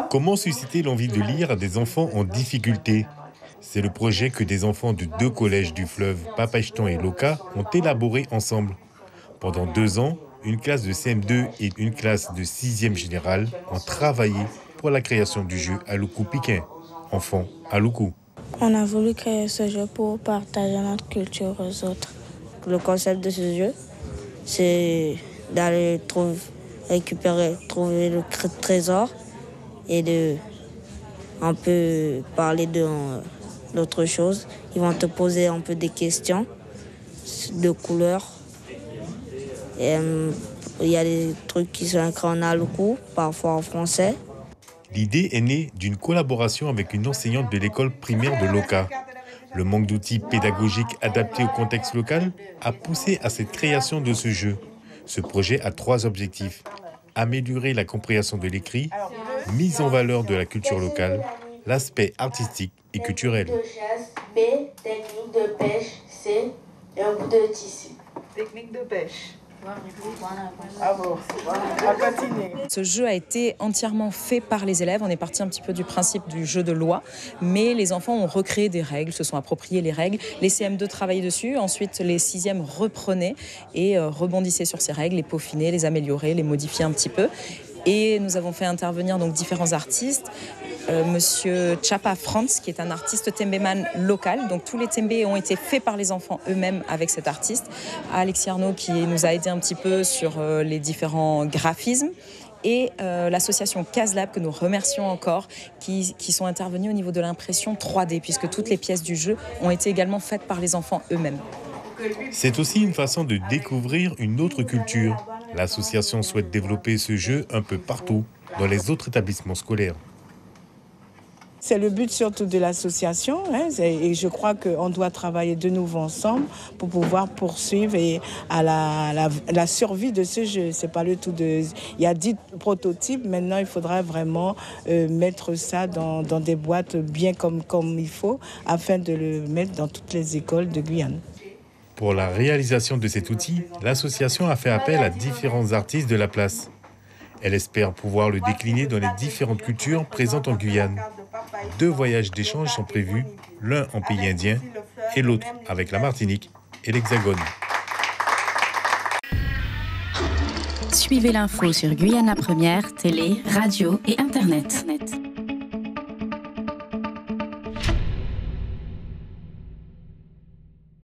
Comment susciter l'envie de lire à des enfants en difficulté? C'est le projet que des enfants de 2 collèges du fleuve, Papaichton et Loka, ont élaboré ensemble. Pendant 2 ans, une classe de CM2 et une classe de 6e générale ont travaillé pour la création du jeu Aluku Piquin, enfant Aluku. On a voulu créer ce jeu pour partager notre culture aux autres. Le concept de ce jeu, c'est d'aller trouver le trésor et de un peu parler d'autre chose. Ils vont te poser un peu des questions de couleurs. Et, il y a des trucs qui sont écrits en aluku, parfois en français. L'idée est née d'une collaboration avec une enseignante de l'école primaire de Loka. Le manque d'outils pédagogiques adaptés au contexte local a poussé à cette création de ce jeu. Ce projet a 3 objectifs. Améliorer la compréhension de l'écrit, mise en valeur de la culture locale, l'aspect artistique et culturel. B, technique de pêche. C, un bout de tissu. Technique de pêche. Bravo. On va continuer. Ce jeu a été entièrement fait par les élèves. On est parti un petit peu du principe du jeu de loi, mais les enfants ont recréé des règles, se sont appropriés les règles. Les CM2 travaillaient dessus, ensuite les 6e reprenaient et rebondissaient sur ces règles, les peaufinaient, les amélioraient, les modifiaient un petit peu. Et nous avons fait intervenir donc différents artistes. Monsieur Chapa Franz, qui est un artiste tembéman local. Donc tous les tembés ont été faits par les enfants eux-mêmes avec cet artiste. Alexis Arnaud qui nous a aidé un petit peu sur les différents graphismes. Et l'association CASLab, que nous remercions encore, qui sont intervenus au niveau de l'impression 3D, puisque toutes les pièces du jeu ont été également faites par les enfants eux-mêmes. C'est aussi une façon de découvrir une autre culture. L'association souhaite développer ce jeu un peu partout, dans les autres établissements scolaires. C'est le but surtout de l'association, et je crois qu'on doit travailler de nouveau ensemble pour pouvoir poursuivre et à la survie de ce jeu. C'est pas le tout de... Il y a 10 prototypes, maintenant il faudra vraiment mettre ça dans des boîtes bien comme il faut, afin de le mettre dans toutes les écoles de Guyane. Pour la réalisation de cet outil, l'association a fait appel à différents artistes de la place. Elle espère pouvoir le décliner dans les différentes cultures présentes en Guyane. 2 voyages d'échange sont prévus, l'un en pays indien et l'autre avec la Martinique et l'Hexagone. Suivez l'info sur Guyana Première, télé, radio et internet.